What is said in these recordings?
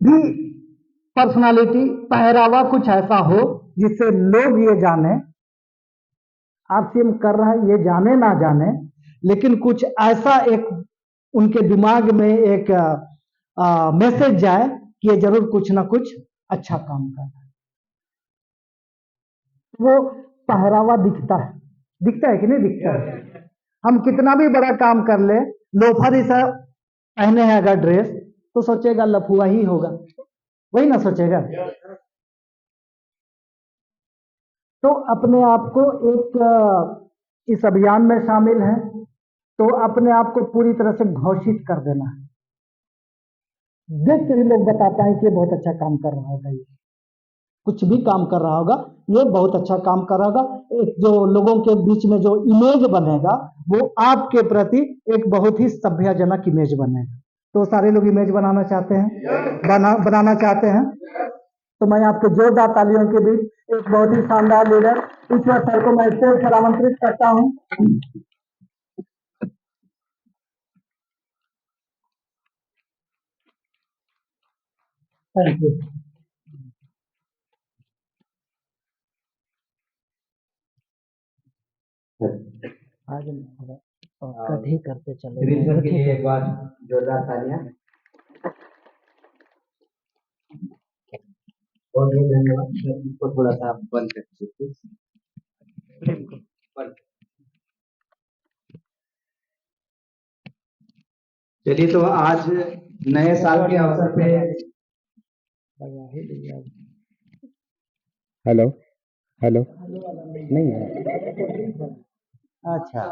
भी पर्सनालिटी, पहरावा कुछ ऐसा हो जिससे लोग ये जाने आरसीएम कर रहा है, ये जाने ना जाने, लेकिन कुछ ऐसा एक उनके दिमाग में एक मैसेज जाए कि ये जरूर कुछ ना कुछ अच्छा काम कर रहा है। वो पहरावा दिखता है कि नहीं दिखता है। हम कितना भी बड़ा काम कर ले, लोफर ही सा पहने हैं अगर ड्रेस, तो सोचेगा लफुआ ही होगा, वही ना सोचेगा। तो अपने आप को एक इस अभियान में शामिल है, तो अपने आप को पूरी तरह से घोषित कर देना है। देख के ही लोग बताता है कि ये बहुत अच्छा काम कर रहा होगा, ये कुछ भी काम कर रहा होगा, ये बहुत अच्छा काम कर रहा होगा। एक जो लोगों के बीच में जो इमेज बनेगा, वो आपके प्रति एक बहुत ही सभ्यजनक इमेज बनेगा। तो सारे लोग इमेज बनाना चाहते हैं, बनाना चाहते हैं। तो मैं आपके जोरदार तालियों के बीच एक बहुत ही शानदार लीडर ईश्वर सर को मैं स्टेज पर आमंत्रित करता हूं। Thank you. आज कभी करते चले सर के लिए एक बार जोरदार तालियां। बहुत बहुत धन्यवाद। इसको थोड़ा सा आप बंद कर दीजिए। चलिए, तो आज नए साल के अवसर पे हेलो हेलो नहीं है। अच्छा,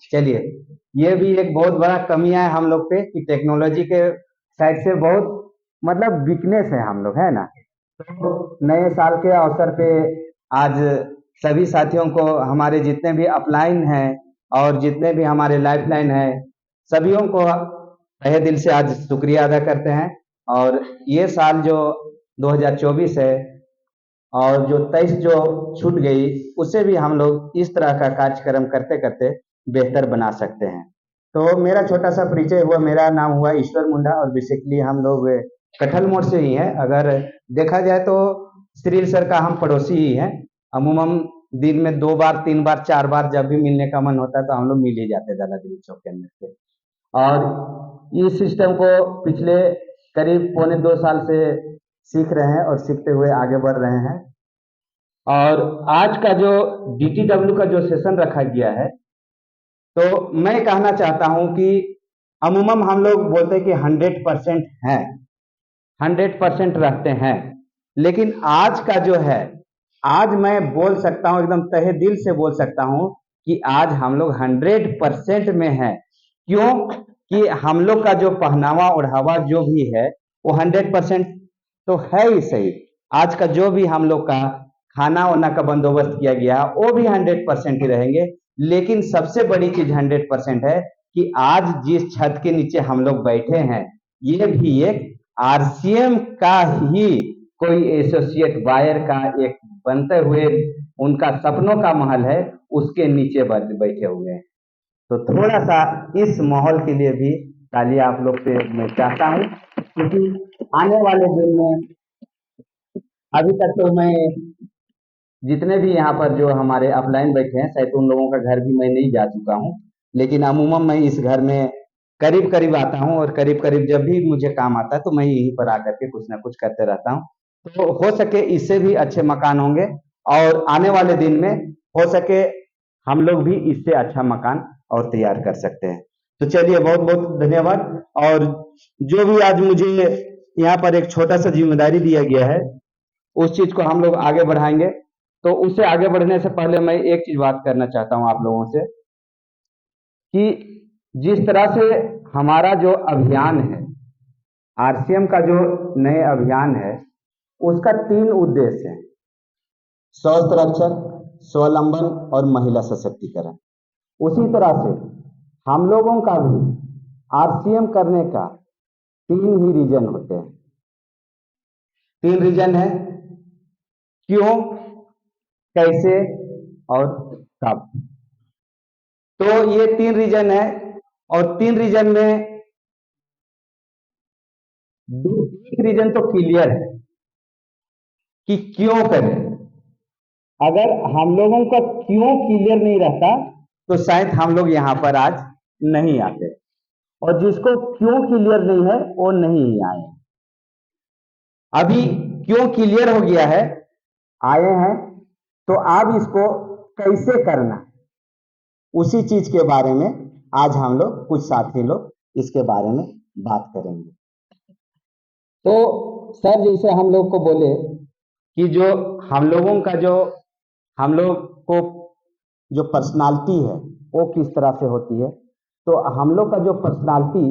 चलिए, ये भी एक बहुत बड़ा कमियां है हम लोग पे कि टेक्नोलॉजी के साइड से बहुत मतलब वीकनेस है हम लोग, है ना। तो नए साल के अवसर पे आज सभी साथियों को, हमारे जितने भी अपलाइन हैं और जितने भी हमारे लाइफलाइन हैं, सभीयों को तहे दिल से आज शुक्रिया अदा करते हैं। और ये साल जो 2024 है और जो 23 जो छूट गई, उसे भी हम लोग इस तरह का कार्यक्रम करते करते बेहतर बना सकते हैं। तो मेरा छोटा सा परिचय हुआ, मेरा नाम हुआ ईश्वर मुंडा और बेसिकली हम लोग कटहल मोड़ से ही हैं। अगर देखा जाए तो श्रील सर का हम पड़ोसी ही हैं। अमूमन दिन में 2 बार 3 बार 4 बार जब भी मिलने का मन होता है तो हम लोग मिल ही जाते हैं दादा दिली चौक के अंदर से। और इस सिस्टम को पिछले करीब पौने 2 साल से सीख रहे हैं और सीखते हुए आगे बढ़ रहे हैं। और आज का जो DTW का जो सेशन रखा गया है, तो मैं कहना चाहता हूं कि अमूमन हम लोग बोलते हैं कि 100% है, 100% रखते हैं, लेकिन आज का जो है, आज मैं बोल सकता हूं, एकदम तहे दिल से बोल सकता हूं कि आज हम लोग 100% में है। क्यों कि हम लोग का जो पहनावा ओढ़ावा जो भी है वो 100% तो है ही सही। आज का जो भी हम लोग का खाना वाना का बंदोबस्त किया गया वो भी 100% ही रहेंगे, लेकिन सबसे बड़ी चीज 100% है कि आज जिस छत के नीचे हम लोग बैठे हैं, ये भी एक आरसीएम का ही कोई एसोसिएट बायर का एक बनते हुए उनका सपनों का महल है, उसके नीचे बैठे हुए हैं। तो थोड़ा सा इस माहौल के लिए भी तालियां आप लोग से मैं चाहता हूं, क्योंकि आने वाले दिन में अभी तक तो मैं जितने भी यहाँ पर जो हमारे अपलाइन बैठे हैं, शायद उन लोगों का घर भी मैं नहीं जा चुका हूँ, लेकिन अमूमन मैं इस घर में करीब करीब आता हूँ और करीब करीब जब भी मुझे काम आता है तो मैं यहीं पर आकर के कुछ ना कुछ करते रहता हूँ। तो हो सके इससे भी अच्छे मकान होंगे और आने वाले दिन में हो सके हम लोग भी इससे अच्छा मकान और तैयार कर सकते हैं। तो चलिए, बहुत बहुत धन्यवाद। और जो भी आज मुझे यहाँ पर एक छोटा सा जिम्मेदारी दिया गया है, उस चीज को हम लोग आगे बढ़ाएंगे। तो उससे आगे बढ़ने से पहले मैं एक चीज बात करना चाहता हूं आप लोगों से कि जिस तरह से हमारा जो अभियान है, आरसीएम का जो नए अभियान है, उसका 3 उद्देश्य है: स्वास्थ्य रक्षक, स्वावलंबन और महिला सशक्तिकरण। उसी तरह से हम लोगों का भी आरसीएम करने का 3 ही रीजन होते हैं। 3 रीजन है: क्यों, कैसे और कब। तो ये 3 रीजन है और 3 रीजन में एक रीजन तो क्लियर है कि क्यों करें। अगर हम लोगों का क्यों क्लियर नहीं रहता तो शायद हम लोग यहाँ पर आज नहीं आते, और जिसको क्यों क्लियर नहीं है वो नहीं आए। अभी क्यों क्लियर हो गया है, आए हैं, तो अब इसको कैसे करना, उसी चीज के बारे में आज हम लोग कुछ साथी लोग इसके बारे में बात करेंगे। तो सर जैसे हम लोग को बोले कि जो हम लोगों का जो हम लोग को जो पर्सनालिटी है वो किस तरह से होती है, तो हम लोग का जो पर्सनालिटी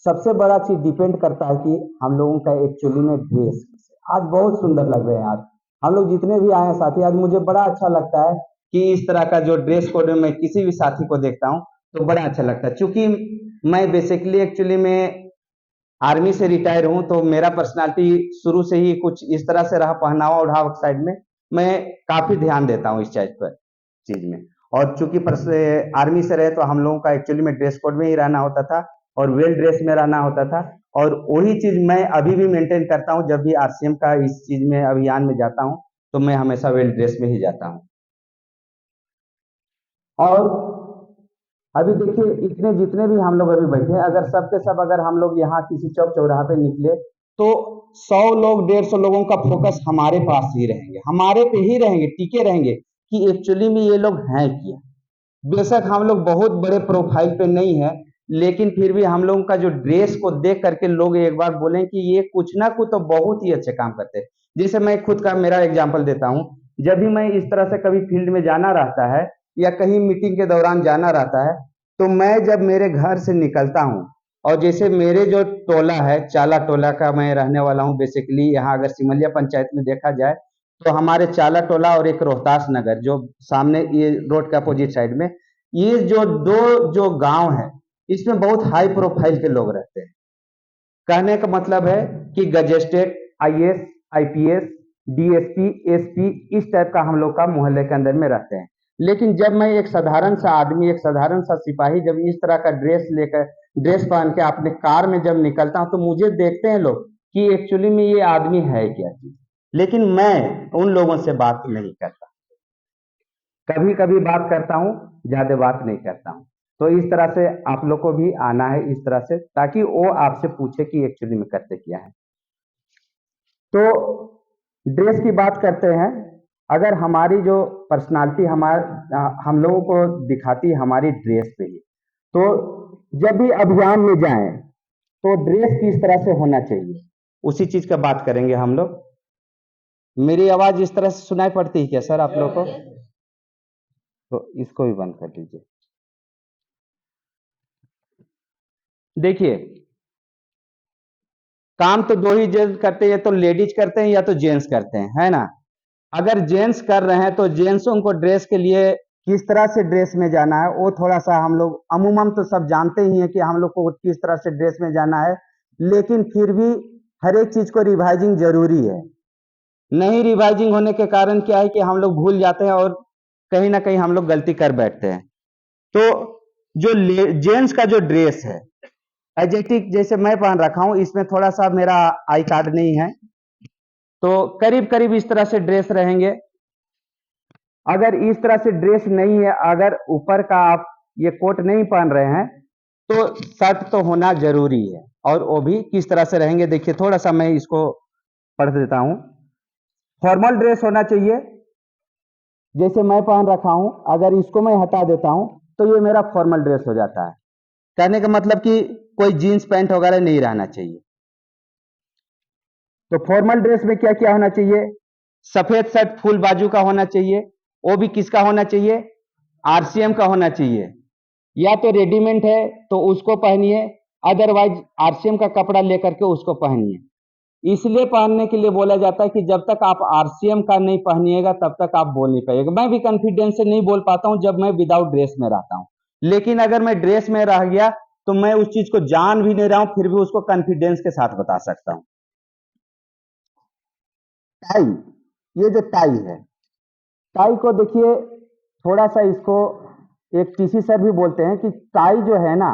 सबसे बड़ा चीज डिपेंड करता है कि हम लोगों का एक्चुअली में ड्रेस। आज बहुत सुंदर लग रहे हैं, आज हम लोग जितने भी आए हैं साथी, आज मुझे बड़ा अच्छा लगता है कि इस तरह का जो ड्रेस कोड में किसी भी साथी को देखता हूँ तो बड़ा अच्छा लगता है। क्योंकि मैं बेसिकली एक्चुअली में आर्मी से रिटायर हूं, तो मेरा पर्सनालिटी शुरू से ही कुछ इस तरह से रहा, पहनावा ओढ़ावा साइड में मैं काफी ध्यान देता हूं इस चीज में। और चूंकि आर्मी से रहे तो हम लोगों का एक्चुअली में ड्रेस कोड में ही रहना होता था और वेल ड्रेस में रहना होता था, और वही चीज मैं अभी भी मेंटेन करता हूं। जब भी आरसीएम का इस चीज में अभियान में जाता हूं तो मैं हमेशा वेल ड्रेस में ही जाता हूं। और अभी देखिए इतने जितने भी हम लोग अभी बैठे हैं, अगर सब के सब अगर हम लोग यहाँ किसी चौक चौराहा पे निकले तो 100 लोग 150 लोगों का फोकस हमारे पास ही रहेंगे, हमारे पे ही रहेंगे, टिके रहेंगे कि एक्चुअली में ये लोग हैं क्या। बेशक हम लोग बहुत बड़े प्रोफाइल पे नहीं है, लेकिन फिर भी हम लोगों का जो ड्रेस को देख करके लोग एक बार बोलें कि ये कुछ ना कुछ तो बहुत ही अच्छे काम करते हैं। जैसे मैं खुद का मेरा एग्जांपल देता हूँ, जब भी मैं इस तरह से कभी फील्ड में जाना रहता है या कहीं मीटिंग के दौरान जाना रहता है, तो मैं जब मेरे घर से निकलता हूँ, और जैसे मेरे जो टोला है, चाला टोला का मैं रहने वाला हूँ बेसिकली, यहाँ अगर सिमलिया पंचायत में देखा जाए तो हमारे चाला टोला और एक रोहतास नगर जो सामने ये रोड के अपोजिट साइड में, ये जो दो जो गांव है इसमें बहुत हाई प्रोफाइल के लोग रहते हैं। कहने का मतलब है कि gazetted IAS IPS DSP SP इस टाइप का हम लोग का मोहल्ले के अंदर में रहते हैं। लेकिन जब मैं एक साधारण सा आदमी, एक साधारण सा सिपाही जब इस तरह का ड्रेस पहन के अपने कार में जब निकलता हूं तो मुझे देखते हैं लोग कि एक्चुअली में ये आदमी है क्या चीज। लेकिन मैं उन लोगों से बात नहीं करता, कभी कभी बात करता हूं, ज्यादा बात नहीं करता हूं। तो इस तरह से आप लोग को भी आना है इस तरह से, ताकि वो आपसे पूछे कि एक्चुअली में करते क्या है। तो ड्रेस की बात करते हैं। अगर हमारी जो पर्सनालिटी हम लोगों को दिखाती है हमारी ड्रेस पे ही, तो जब भी अभियान में जाएं तो ड्रेस किस तरह से होना चाहिए उसी चीज का बात करेंगे हम लोग। मेरी आवाज इस तरह से सुनाई पड़ती है क्या सर आप लोग को? तो इसको भी बंद कर दीजिए। देखिए काम तो दो ही जेंट्स करते हैं, या तो लेडीज करते हैं या तो जेंट्स करते हैं, है ना। अगर जेंट्स कर रहे हैं तो जेंट्सों को ड्रेस के लिए किस तरह से ड्रेस में जाना है वो थोड़ा सा हम लोग अमूमन तो सब जानते ही हैं कि हम लोग को किस तरह से ड्रेस में जाना है, लेकिन फिर भी हर एक चीज को रिवाइजिंग जरूरी है। नहीं रिवाइजिंग होने के कारण क्या है कि हम लोग भूल जाते हैं और कहीं ना कहीं हम लोग गलती कर बैठते हैं। तो जो जेंट्स का जो ड्रेस है एजेटिक जैसे मैं पहन रखा हूं, इसमें थोड़ा सा मेरा आई कार्ड नहीं है, तो करीब करीब इस तरह से ड्रेस रहेंगे। अगर इस तरह से ड्रेस नहीं है, अगर ऊपर का आप ये कोट नहीं पहन रहे हैं तो शर्ट तो होना जरूरी है। और वो भी किस तरह से रहेंगे, देखिए थोड़ा सा मैं इसको पढ़ देता हूं। फॉर्मल ड्रेस होना चाहिए, जैसे मैं पहन रखा हूं, अगर इसको मैं हटा देता हूं तो ये मेरा फॉर्मल ड्रेस हो जाता है। कहने का मतलब कि कोई जीन्स पैंट वगैरह नहीं रहना चाहिए। तो फॉर्मल ड्रेस में क्या क्या होना चाहिए? सफेद शर्ट फुल बाजू का होना चाहिए, वो भी किसका होना चाहिए? आरसीएम का होना चाहिए। या तो रेडीमेड है तो उसको पहनिए, अदरवाइज आरसीएम का कपड़ा लेकर के उसको पहनिए। इसलिए पहनने के लिए बोला जाता है कि जब तक आप आरसीएम का नहीं पहनिएगा तब तक आप बोल नहीं पाइएगा। मैं भी कॉन्फिडेंस से नहीं बोल पाता हूं जब मैं विदाउट ड्रेस में रहता हूं, लेकिन अगर मैं ड्रेस में रह गया तो मैं उस चीज को जान भी नहीं रहा हूं फिर भी उसको कॉन्फिडेंस के साथ बता सकता हूं। टाई, ये जो टाई है, टाई को देखिए थोड़ा सा इसको एक टीसी सर भी बोलते हैं कि टाई जो है ना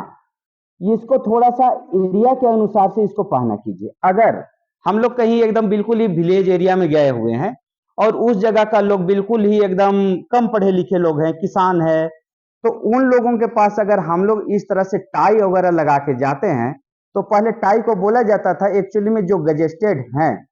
इसको थोड़ा सा एरिया के अनुसार से इसको पहना कीजिए। अगर हम लोग कहीं एकदम बिल्कुल ही विलेज एरिया में गए हुए हैं और उस जगह का लोग बिल्कुल ही एकदम कम पढ़े लिखे लोग हैं, किसान है, तो उन लोगों के पास अगर हम लोग इस तरह से टाई वगैरह लगा के जाते हैं, तो पहले टाई को बोला जाता था एक्चुअली में जो गजेस्टेड हैं,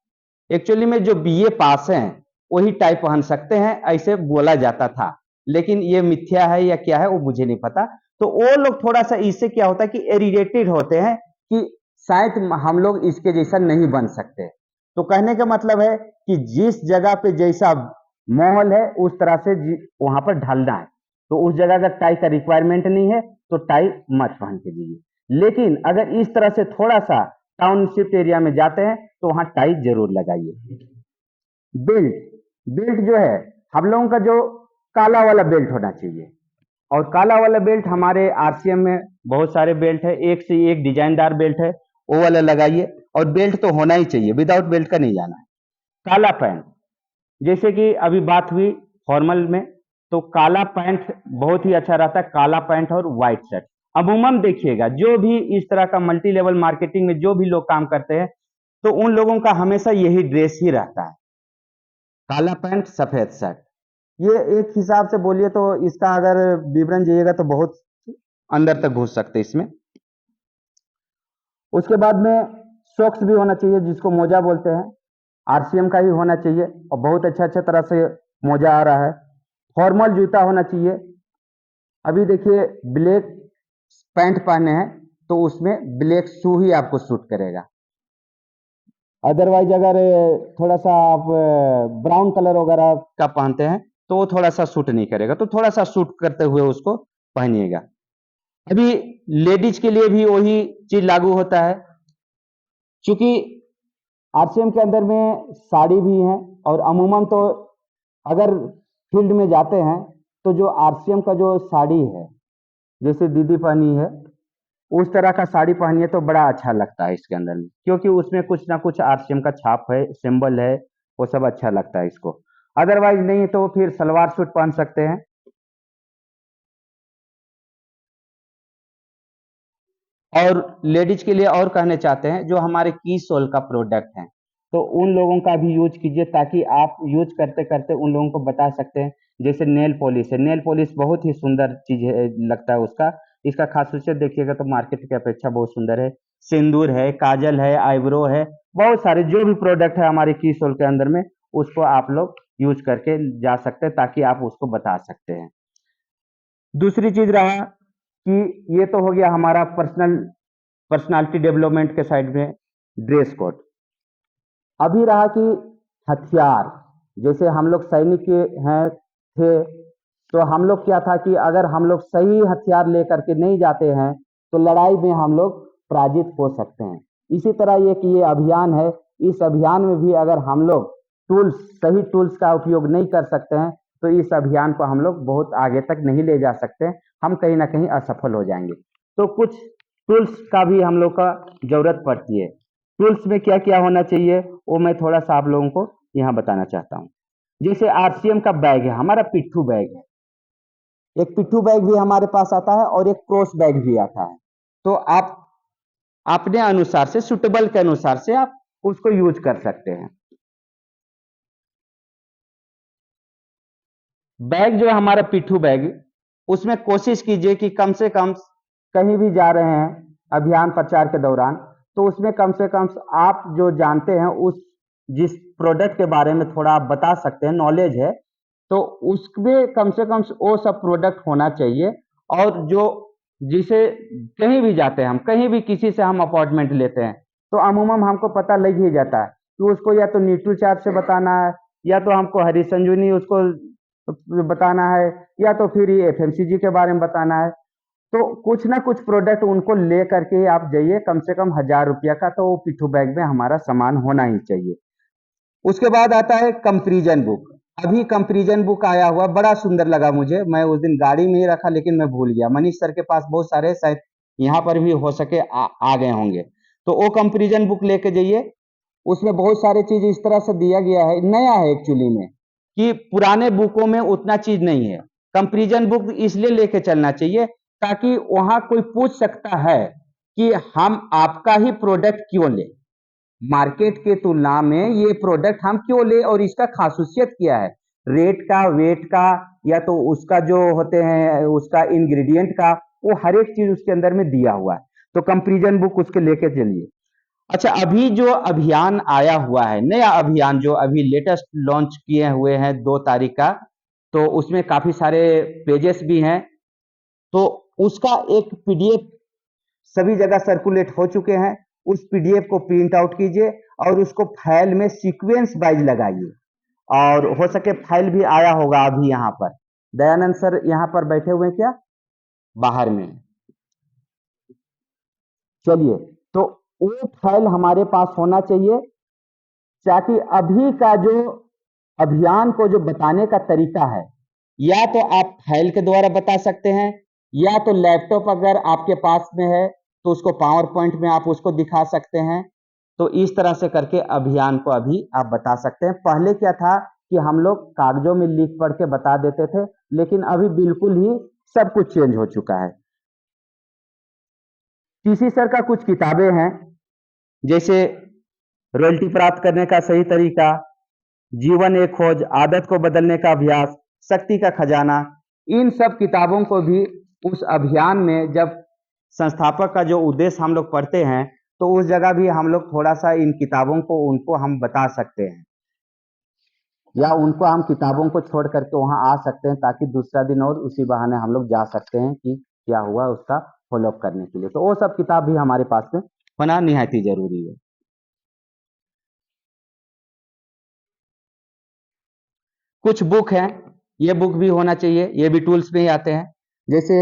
एक्चुअली में जो बीए पास हैं, वही टाई पहन सकते हैं, ऐसे बोला जाता था। लेकिन ये मिथ्या है या क्या है वो मुझे नहीं पता। तो वो लोग थोड़ा सा इससे क्या होता है कि इरिटेटेड होते हैं कि शायद हम लोग इसके जैसा नहीं बन सकते। तो कहने का मतलब है कि जिस जगह पे जैसा माहौल है उस तरह से वहां पर ढलना है। तो उस जगह अगर टाई का रिक्वायरमेंट नहीं है तो टाई मत पहन के जाइए। लेकिन अगर इस तरह से थोड़ा सा टाउनशिप एरिया में जाते हैं तो वहां टाई जरूर लगाइए। बेल्ट, बेल्ट जो है हम लोगों का जो काला वाला बेल्ट होना चाहिए, और काला वाला बेल्ट हमारे आरसीएम में बहुत सारे बेल्ट है, एक से एक डिजाइनदार बेल्ट है, वो वाला लगाइए। और बेल्ट तो होना ही चाहिए, विदाउट बेल्ट का नहीं जाना है। काला पैंट, जैसे कि अभी बात हुई फॉर्मल में, तो काला पैंट बहुत ही अच्छा रहता है, काला पैंट और व्हाइट शर्ट। अमूमन देखिएगा जो भी इस तरह का मल्टी लेवल मार्केटिंग में जो भी लोग काम करते हैं, तो उन लोगों का हमेशा यही ड्रेस ही रहता है, काला पैंट सफेद शर्ट। ये एक हिसाब से बोलिए तो इसका अगर विवरण जाइएगा तो बहुत अंदर तक घुस सकते इसमें। उसके बाद में सॉक्स भी होना चाहिए, जिसको मोजा बोलते हैं, आरसीएम का ही होना चाहिए, और बहुत अच्छा तरह से मोजा आ रहा है। फॉर्मल जूता होना चाहिए। अभी देखिए ब्लैक पैंट पहने हैं तो उसमें ब्लैक शू ही आपको सूट करेगा। अदरवाइज अगर थोड़ा सा आप ब्राउन कलर वगैरह का पहनते हैं तो वो थोड़ा सा सूट नहीं करेगा, तो थोड़ा सा सूट करते हुए उसको पहनिएगा। अभी लेडीज के लिए भी वही चीज लागू होता है, क्योंकि आरसीएम के अंदर में साड़ी भी है, और अमूमन तो अगर फील्ड में जाते हैं तो जो आरसीएम का जो साड़ी है, जैसे दीदी पहनी है उस तरह का साड़ी पहनिए तो बड़ा अच्छा लगता है इसके अंदर में, क्योंकि उसमें कुछ ना कुछ आरसीएम का छाप है, सिंबल है, वो सब अच्छा लगता है इसको। अदरवाइज नहीं तो फिर सलवार सूट पहन सकते हैं। और लेडीज के लिए और कहने चाहते हैं, जो हमारे की सोल का प्रोडक्ट है, तो उन लोगों का भी यूज कीजिए, ताकि आप यूज करते करते उन लोगों को बता सकते हैं। जैसे नेल पॉलिश है, नेल पॉलिश बहुत ही सुंदर चीज है, लगता है उसका, इसका खासियत देखिएगा तो मार्केट की अपेक्षा बहुत सुंदर है। सिंदूर है, काजल है, आईब्रो है, बहुत सारे जो भी प्रोडक्ट है हमारे की सोल के अंदर में, उसको आप लोग यूज करके जा सकते हैं, ताकि आप उसको बता सकते हैं। दूसरी चीज रहा कि ये तो हो गया हमारा पर्सनालिटी डेवलपमेंट के साइड में ड्रेस कोड। अभी रहा कि हथियार, जैसे हम लोग सैनिक के हैं थे, तो हम लोग क्या था कि अगर हम लोग सही हथियार लेकर के नहीं जाते हैं तो लड़ाई में हम लोग पराजित हो सकते हैं। इसी तरह ये कि ये अभियान है, इस अभियान में भी अगर हम लोग सही टूल्स का उपयोग नहीं कर सकते हैं तो इस अभियान को हम लोग बहुत आगे तक नहीं ले जा सकते, हम कहीं ना कहीं असफल हो जाएंगे। तो कुछ टूल्स का भी हम लोग का जरूरत पड़ती है। टूल्स में क्या क्या होना चाहिए वो मैं थोड़ा सा आप लोगों को यहाँ बताना चाहता हूँ। जैसे आरसीएम का बैग है, हमारा पिट्ठू बैग है, एक पिट्ठू बैग भी हमारे पास आता है और एक क्रॉस बैग भी आता है। तो आप अपने अनुसार से, सुटेबल के अनुसार से आप उसको यूज कर सकते हैं। बैग जो है हमारा पिट्ठू बैग, उसमें कोशिश कीजिए कि कम से कम कहीं भी जा रहे हैं अभियान प्रचार के दौरान, तो उसमें कम से कम आप जो जानते हैं उस जिस प्रोडक्ट के बारे में थोड़ा आप बता सकते हैं, नॉलेज है, तो उसमें कम से कम वो सब प्रोडक्ट होना चाहिए। और जो जिसे कहीं भी जाते हैं हम, कहीं भी किसी से हम अपॉइंटमेंट लेते हैं तो अमूमन हमको पता लग ही जाता है कि उसको या तो न्यूट्री चार्ट से बताना है, या तो हमको हरी संजीवनी उसको बताना है, या तो फिर ये एफएमसीजी के बारे में बताना है। तो कुछ ना कुछ प्रोडक्ट उनको ले करके आप जाइए, कम से कम 1000 रुपया का तो वो पिट्ठू बैग में हमारा सामान होना ही चाहिए। उसके बाद आता है कंपैरिजन बुक। अभी कंपैरिजन बुक आया हुआ, बड़ा सुंदर लगा मुझे, मैं उस दिन गाड़ी में ही रखा लेकिन मैं भूल गया। मनीष सर के पास बहुत सारे, शायद यहाँ पर भी हो सके आ गए होंगे, तो वो कंपैरिजन बुक लेके जाइए। उसमें बहुत सारे चीज इस तरह से दिया गया है, नया है एक्चुअली में, कि पुराने बुकों में उतना चीज नहीं है। कंपैरिजन बुक इसलिए लेके चलना चाहिए ताकि वहां कोई पूछ सकता है कि हम आपका ही प्रोडक्ट क्यों लें, मार्केट के तुलना में ये प्रोडक्ट हम क्यों ले और इसका खासियत क्या है, रेट का, वेट का, या तो उसका जो होते हैं उसका इंग्रेडिएंट का, वो हर एक चीज उसके अंदर में दिया हुआ है। तो कंपैरिजन बुक उसके लेके चलिए। अच्छा, अभी जो अभियान आया हुआ है, नया अभियान जो अभी लेटेस्ट लॉन्च किए हुए हैं 2 तारीख का, तो उसमें काफी सारे पेजेस भी हैं, तो उसका एक पीडीएफ सभी जगह सर्कुलेट हो चुके हैं। उस पीडीएफ को प्रिंट आउट कीजिए और उसको फाइल में सीक्वेंस वाइज लगाइए, और हो सके फाइल भी आया होगा अभी यहाँ पर। दयानंद सर यहाँ पर बैठे हुए हैं क्या? बाहर में। चलिए, तो वो फाइल हमारे पास होना चाहिए, ताकि अभी का जो अभियान को जो बताने का तरीका है, या तो आप फाइल के द्वारा बता सकते हैं, या तो लैपटॉप अगर आपके पास में है तो उसको पावर पॉइंट में आप उसको दिखा सकते हैं। तो इस तरह से करके अभियान को अभी आप बता सकते हैं। पहले क्या था कि हम लोग कागजों में लिख पढ़ के बता देते थे, लेकिन अभी बिल्कुल ही सब कुछ चेंज हो चुका है। टीसी सर का कुछ किताबें हैं, जैसे रॉयल्टी प्राप्त करने का सही तरीका, जीवन एक खोज, आदत को बदलने का अभ्यास, शक्ति का खजाना, इन सब किताबों को भी उस अभियान में जब संस्थापक का जो उद्देश्य हम लोग पढ़ते हैं, तो उस जगह भी हम लोग थोड़ा सा इन किताबों को उनको हम बता सकते हैं, या उनको हम किताबों को छोड़ करके वहां आ सकते हैं, ताकि दूसरा दिन और उसी बहाने हम लोग जा सकते हैं कि क्या हुआ उसका फॉलोअप करने के लिए। तो वो सब किताब भी हमारे पास में होना निहायत ही जरूरी है। कुछ बुक हैं, ये बुक भी होना चाहिए, ये भी टूल्स में ही आते हैं। जैसे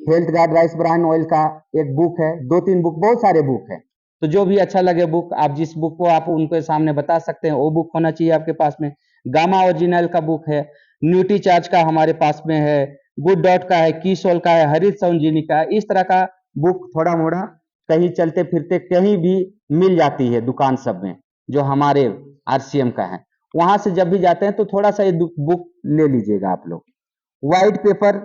health guard rice bran oil का एक बुक है, 2-3 बुक, बहुत सारे बुक हैं, तो जो भी अच्छा लगे बुक, आप जिस बुक को आप उनके सामने बता सकते हैं, वो बुक होना चाहिए आपके पास में। गामा ओरिजिनल का बुक है, न्यूट्री चार्ज का हमारे पास में है, गुड डॉट का है, कीसोल का है, हरित संजीवनी का है। इस तरह का बुक थोड़ा मोड़ा कहीं चलते फिरते कहीं भी मिल जाती है दुकान सब में, जो हमारे आरसीएम का है। वहां से जब भी जाते हैं तो थोड़ा सा ये बुक ले लीजिएगा आप लोग। व्हाइट पेपर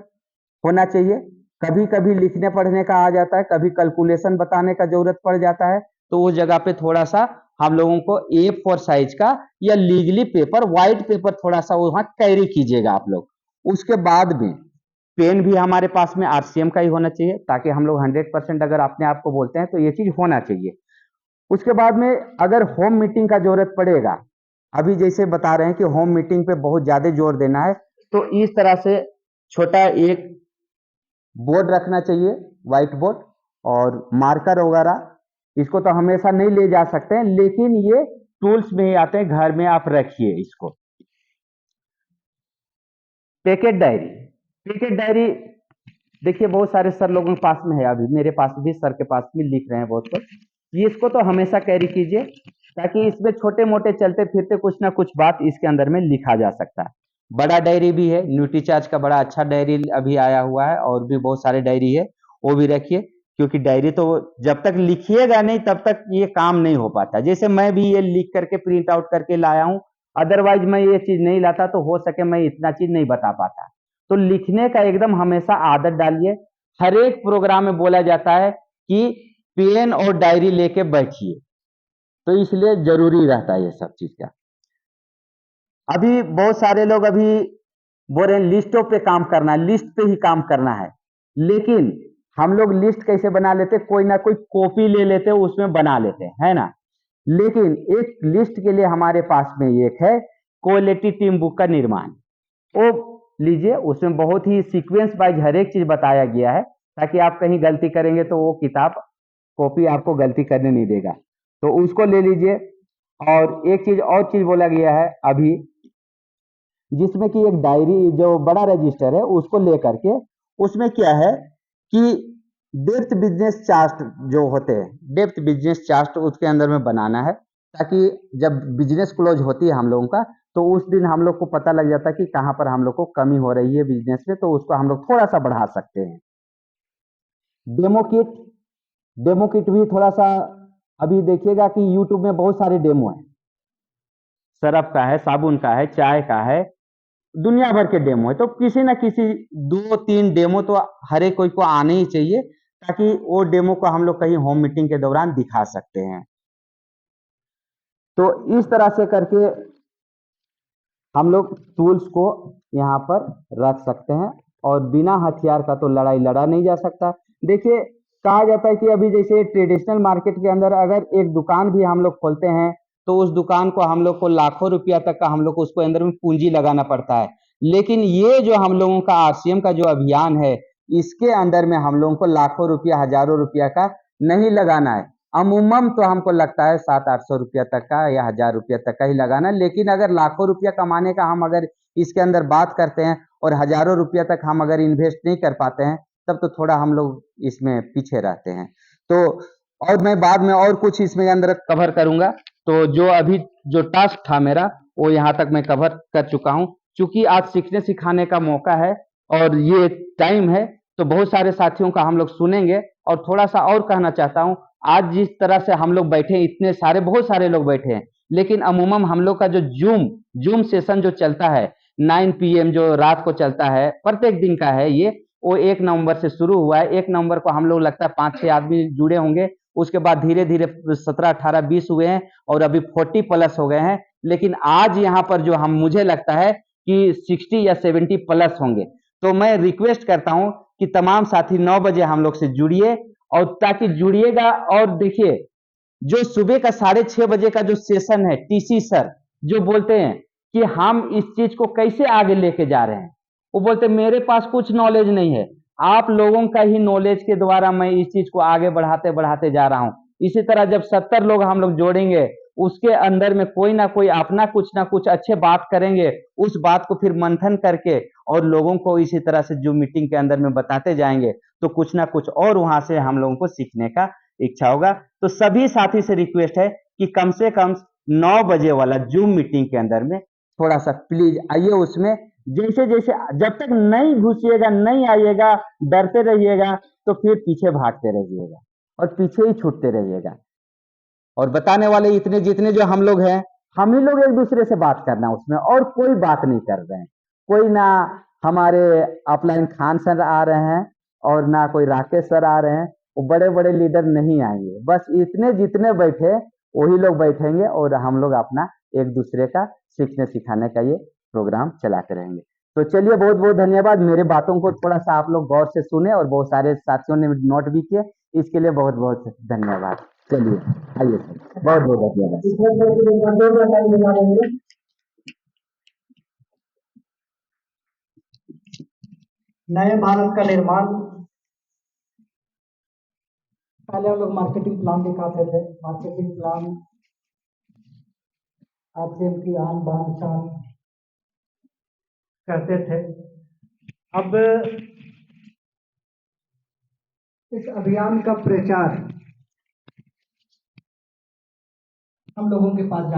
होना चाहिए, कभी कभी लिखने पढ़ने का आ जाता है, कभी कैलकुलेशन बताने का जरूरत पड़ जाता है, तो उस जगह पे थोड़ा सा हम लोगों को A4 साइज का या लीगली पेपर, व्हाइट पेपर थोड़ा सा वहां कैरी कीजिएगा आप लोग। उसके बाद में पेन भी हमारे पास में आरसीएम का ही होना चाहिए, ताकि हम लोग 100% अगर अपने आप को बोलते हैं तो ये चीज होना चाहिए। उसके बाद में अगर होम मीटिंग का जरूरत पड़ेगा, अभी जैसे बता रहे हैं कि होम मीटिंग पे बहुत ज्यादा जोर देना है, तो इस तरह से छोटा एक बोर्ड रखना चाहिए, व्हाइट बोर्ड, और मार्कर वगैरह इसको तो हमेशा नहीं ले जा सकते हैं, लेकिन ये टूल्स में ही आते हैं, घर में आप रखिए इसको। पैकेट डायरी, पैकेट डायरी देखिए बहुत सारे सर लोगों के पास में है, अभी मेरे पास भी सर के पास में लिख रहे हैं बहुत कुछ, ये इसको तो हमेशा कैरी कीजिए, ताकि इसमें छोटे मोटे चलते फिरते कुछ ना कुछ बात इसके अंदर में लिखा जा सकता है। बड़ा डायरी भी है, न्यूट्रीचार्ज का बड़ा अच्छा डायरी अभी आया हुआ है, और भी बहुत सारे डायरी है, वो भी रखिए, क्योंकि डायरी तो जब तक लिखिएगा नहीं तब तक ये काम नहीं हो पाता। जैसे मैं भी ये लिख करके प्रिंट आउट करके लाया हूं, अदरवाइज मैं ये चीज नहीं लाता तो हो सके मैं इतना चीज नहीं बता पाता। तो लिखने का एकदम हमेशा आदत डालिए। हर एक प्रोग्राम में बोला जाता है कि पेन और डायरी लेके बैठिए, तो इसलिए जरूरी रहता है ये सब चीज का। अभी बहुत सारे लोग अभी बोल रहे हैं लिस्टों पे काम करना है, लिस्ट पे ही काम करना है, लेकिन हम लोग लिस्ट कैसे बना लेते, कोई ना कोई कॉपी ले लेते हैं, उसमें बना लेते हैं, है ना। लेकिन एक लिस्ट के लिए हमारे पास में एक है क्वालिटी टीम बुक का निर्माण, वो लीजिए, उसमें बहुत ही सीक्वेंस वाइज हर एक चीज बताया गया है, ताकि आप कहीं गलती करेंगे तो वो किताब कॉपी आपको गलती करने नहीं देगा, तो उसको ले लीजिए। और एक चीज और चीज बोला गया है अभी, जिसमें कि एक डायरी जो बड़ा रजिस्टर है उसको लेकर के, उसमें क्या है कि डेप्थ बिजनेस चार्ट जो होते हैं, डेप्थ बिजनेस चार्ट उसके अंदर में बनाना है, ताकि जब बिजनेस क्लोज होती है हम लोगों का, तो उस दिन हम लोग को पता लग जाता है कि कहाँ पर हम लोग को कमी हो रही है बिजनेस में, तो उसको हम लोग थोड़ा सा बढ़ा सकते हैं। डेमो किट, डेमो किट भी थोड़ा सा, अभी देखिएगा कि यूट्यूब में बहुत सारे डेमो हैं, सरफ का है, साबुन का है, चाय का है, दुनिया भर के डेमो है, तो किसी ना किसी 2-3 डेमो तो हर एक कोई को आने ही चाहिए, ताकि वो डेमो को हम लोग कहीं होम मीटिंग के दौरान दिखा सकते हैं। तो इस तरह से करके हम लोग टूल्स को यहाँ पर रख सकते हैं और बिना हथियार का तो लड़ाई लड़ा नहीं जा सकता। देखिए, कहा जाता है कि अभी जैसे ट्रेडिशनल मार्केट के अंदर अगर एक दुकान भी हम लोग खोलते हैं तो उस दुकान को हम लोग को लाखों रुपया तक का हम लोग को उसको अंदर में पूंजी लगाना पड़ता है। लेकिन ये जो हम लोगों का आरसीएम का जो अभियान है, इसके अंदर में हम लोगों को लाखों रुपया, हजारों रुपया का नहीं लगाना है। अमूमन तो हमको लगता है 700-800 रुपया तक का या 1000 रुपया तक का ही लगाना है। लेकिन अगर लाखों रुपया कमाने का हम अगर इसके अंदर बात करते हैं और हजारों रुपया तक हम अगर इन्वेस्ट नहीं कर पाते हैं, तब तो थोड़ा हम लोग इसमें पीछे रहते हैं। तो और मैं बाद में और कुछ इसमें अंदर कवर करूंगा। तो जो अभी जो टास्क था मेरा, वो यहाँ तक मैं कवर कर चुका हूँ। चूंकि आज सीखने सिखाने का मौका है और ये टाइम है, तो बहुत सारे साथियों का हम लोग सुनेंगे। और थोड़ा सा और कहना चाहता हूँ, आज जिस तरह से हम लोग बैठे, इतने सारे, बहुत सारे लोग बैठे हैं, लेकिन अमूमन हम लोग का जो जूम सेशन जो चलता है 9 PM जो रात को चलता है, प्रत्येक दिन का है ये, वो 1 नवंबर से शुरू हुआ है। 1 नवंबर को हम लोग लगता है 5-6 आदमी जुड़े होंगे। उसके बाद धीरे धीरे 17, 18, 20 हुए हैं और अभी 40 प्लस हो गए हैं। लेकिन आज यहाँ पर जो हम, मुझे लगता है कि 60 या 70 प्लस होंगे। तो मैं रिक्वेस्ट करता हूँ कि तमाम साथी 9 बजे हम लोग से जुड़िए, और ताकि जुड़िएगा। और देखिए, जो सुबह का 6:30 बजे का जो सेशन है, टीसी सर जो बोलते हैं कि हम इस चीज को कैसे आगे लेके जा रहे हैं, वो बोलते हैं मेरे पास कुछ नॉलेज नहीं है, आप लोगों का ही नॉलेज के द्वारा मैं इस चीज को आगे बढ़ाते बढ़ाते जा रहा हूं। इसी तरह जब 70 लोग हम लोग जोड़ेंगे, उसके अंदर में कोई ना कोई अपना कुछ ना कुछ अच्छे बात करेंगे, उस बात को फिर मंथन करके और लोगों को इसी तरह से जो मीटिंग के अंदर में बताते जाएंगे, तो कुछ ना कुछ और वहां से हम लोगों को सीखने का इच्छा होगा। तो सभी साथी से रिक्वेस्ट है कि कम से कम 9 बजे वाला जूम मीटिंग के अंदर में थोड़ा सा प्लीज आइए। उसमें जैसे जैसे, जब तक नहीं घुसिएगा, नहीं आइएगा, डरते रहिएगा, तो फिर पीछे भागते रहिएगा और पीछे ही छूटते रहिएगा। और बताने वाले इतने जितने जो हम लोग हैं, हम ही लोग एक दूसरे से बात करना है उसमें, और कोई बात नहीं कर रहे हैं। कोई ना हमारे अपलाइन खान सर आ रहे हैं और ना कोई राकेश सर आ रहे हैं, वो बड़े बड़े लीडर नहीं आएंगे। बस इतने जितने बैठे वही लोग बैठेंगे और हम लोग अपना एक दूसरे का सीखने सिखाने का ये प्रोग्राम चलाते रहेंगे। तो चलिए, बहुत बहुत धन्यवाद। मेरे बातों को थोड़ा सा आप लोग गौर से सुने और बहुत सारे साथियों ने नोट भी किए, इसके लिए बहुत बहुत धन्यवाद। चलिए आइए सर, बहुत बहुत धन्यवाद। नए भारत का निर्माण, पहले हम लोग मार्केटिंग प्लान दिखाते थे। मार्केटिंग प्लान आरसीएम की आन बान शान करते थे। अब इस अभियान का प्रचार हम लोगों के पास